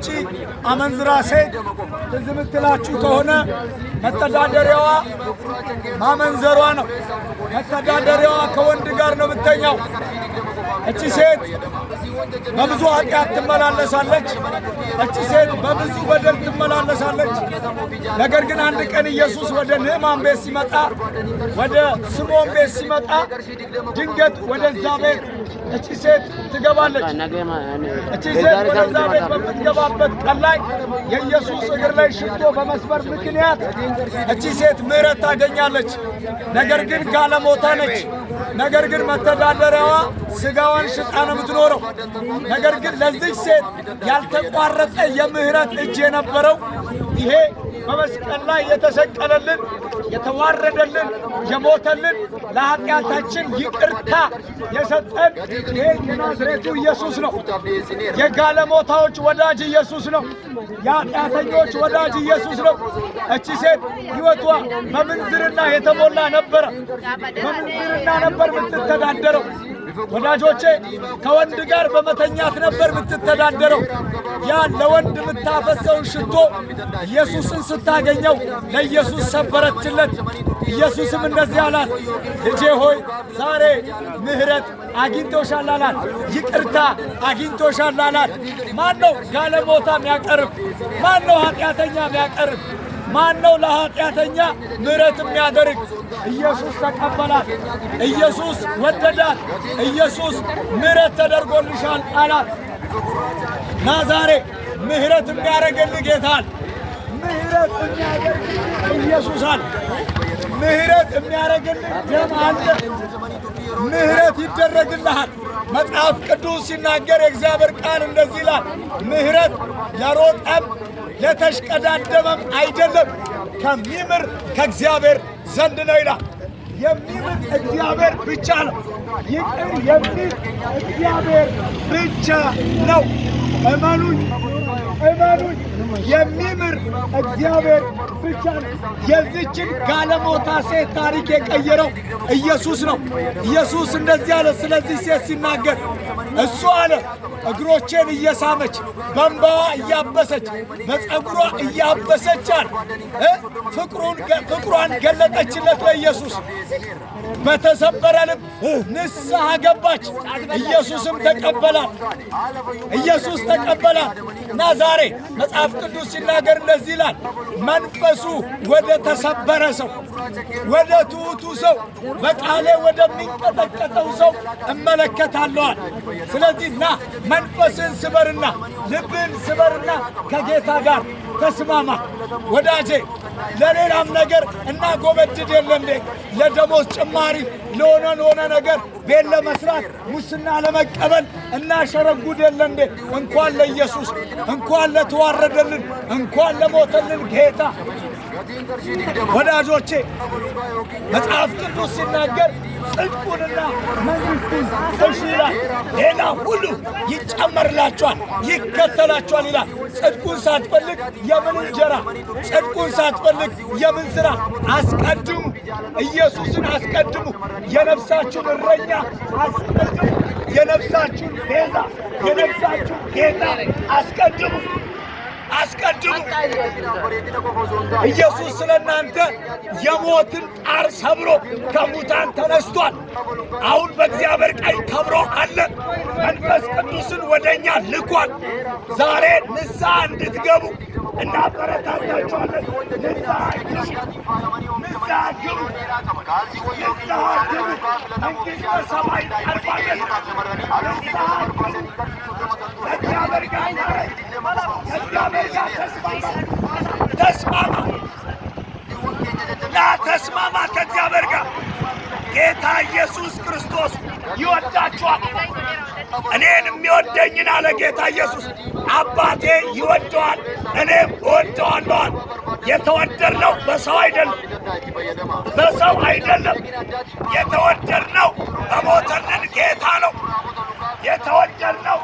እቺ አመንዝራ ሴት ትዝ ምትላችሁ ከሆነ መተዳደሪያዋ ማመንዘሯ ነው። መተዳደሪያዋ ከወንድ ጋር ነው የምትተኛው። እቺ ሴት በብዙ ኃጢአት ትመላለሳለች። እቺ ሴት በብዙ በደል ትመላለሳለች። ነገር ግን አንድ ቀን ኢየሱስ ወደ ንዕማን ቤት ሲመጣ፣ ወደ ስምዖን ቤት ሲመጣ ድንገት ወደዛ ቤት እቺ ሴት ትገባለች። እቺ ሴት ወደዛ ቤት በምትገባበት ቀን ላይ የኢየሱስ እግር ላይ ሽቶ በመስበር ምክንያት እቺ ሴት ምሕረት ታገኛለች። ነገር ግን ጋለሞታ ነች። ነገር ግን መተዳደሪያዋ ስጋዋን ሽጣ ነው የምትኖረው። ነገር ግን ለዚች ሴት ያልተቋረጠ የምህረት እጅ የነበረው ይሄ በመስቀል ላይ የተሰቀለልን የተዋረደልን የሞተልን ለኃጢአታችን ይቅርታ የሰጠን ይሄ የናዝሬቱ ኢየሱስ ነው። የጋለሞታዎች ወዳጅ ኢየሱስ ነው። የኃጢአተኞች ወዳጅ ኢየሱስ ነው። እቺ ሴት ሕይወቷ በምንዝርና የተሞላ ነበረ። በምንዝርና ነበር የምትተዳደረው። ወዳጆቼ ከወንድ ጋር በመተኛት ነበር የምትተዳደረው። ያ ለወንድ የምታፈሰውን ሽቶ ኢየሱስን ስታገኘው ለኢየሱስ ሰበረችለት። ኢየሱስም እንደዚህ አላት፣ ልጄ ሆይ ዛሬ ምሕረት አግኝቶሻል አላት። ይቅርታ አግኝቶሻል አላት። ማን ነው ጋለሞታ የሚያቀርብ? ማን ነው ኃጢአተኛ የሚያቀርብ? ማን ነው ለኃጢአተኛ ምሕረት የሚያደርግ? ኢየሱስ ተቀበላት። ኢየሱስ ወደዳት። ኢየሱስ ምሕረት ተደርጎልሻል አላት። ና ዛሬ ምሕረት የሚያደርግልህ ጌታን፣ ምሕረት የሚያደርግልህ ኢየሱስ አለ። ምሕረት የሚያደርግልህ ደም አለ። ምሕረት ይደረግልሃል። መጽሐፍ ቅዱስ ሲናገር የእግዚአብሔር ቃል እንደዚህ ይላል፣ ምሕረት ለሮጠም ለተሽቀዳደመም አይደለም ከሚምር ከእግዚአብሔር ዘንድ ነው ይላል። የሚምር እግዚአብሔር ብቻ ነው። ይቅር የሚል እግዚአብሔር ብቻ ነው። እመኑኝ፣ እመኑኝ፣ የሚምር እግዚአብሔር ብቻ ነው። የዚችን ጋለሞታ ሴት ታሪክ የቀየረው ኢየሱስ ነው። ኢየሱስ እንደዚህ አለ ስለዚህ ሴት ሲናገር፣ እሱ አለ እግሮቼን እየሳመች በእንባዋ እያበሰች በፀጉሯ እያበሰቻል ፍቅሯን ገለጠችለት ለኢየሱስ። በተሰበረ ልብ ንስሐ ገባች። ኢየሱስም ተቀበላት። ኢየሱስ ተቀበላት እና ዛሬ መጽሐፍ ቅዱስ ሲናገር እንደዚህ ይላል፣ መንፈሱ ወደ ተሰበረ ሰው፣ ወደ ትሑቱ ሰው፣ በቃሌ ወደሚንቀጠቀጠው ሰው እመለከታለዋል። ስለዚህ ና መንፈስን ስበርና ልብን ስበርና ከጌታ ጋር ተስማማ። ወዳጄ ለሌላም ነገር እና ጎበድድ የለንዴ ለደሞዝ ጭማሪ ለሆነ ነገር ቤት ለመስራት ሙስና ለመቀበል እና ሸረጉድ የለንዴ እንኳን ለኢየሱስ እንኳን ለተዋረደልን እንኳን ለሞተልን ጌታ። ወዳጆቼ መጽሐፍ ቅዱስ ሲናገር ጽድቁንና መንግሥቱን እሺ ይላል፣ ሌላ ሁሉ ይጨመርላችኋል ይከተላችኋል ይላል። ጽድቁን ሳትፈልግ የምን እንጀራ፣ ጽድቁን ሳትፈልግ የምን ሥራ? አስቀድሙ፣ ኢየሱስን አስቀድሙ። የነፍሳችሁን እረኛ አስቀድሙ። የነፍሳችሁን ቤዛ፣ የነፍሳችሁን ጌታ አስቀድሙ። አስቀድሙ። ኢየሱስ ስለ እናንተ የሞትን ጣር ሰብሮ ከሙታን ተነስቷል። አሁን በእግዚአብሔር ቀኝ ከብሮ አለ። መንፈስ ቅዱስን ወደኛ ልኳል። ዛሬ ንስሐ እንድትገቡ እናበረታታችኋለን። ንስሐ ግቡ፣ ንስሐ ግቡ፣ ንስሐ ግቡ። መንግሥተ ሰማይ ቀርባለች። ንስሐ ግቡ። ከእግዚአብሔር ጋር ናረግ፣ ከእግዚአብሔር ጋር ተስማማ፣ ና ተስማማ ከእግዚአብሔር ጋር። ጌታ ኢየሱስ ክርስቶስ ይወዳችኋል። እኔን የሚወደኝን አለ ጌታ ኢየሱስ አባቴ ይወደዋል፣ እኔም እወደዋለሁ። የተወደድነው በሰው አይደለም፣ በሰው አይደለም። የተወደድነው በሞተልን ጌታ ነው። የተወደድነው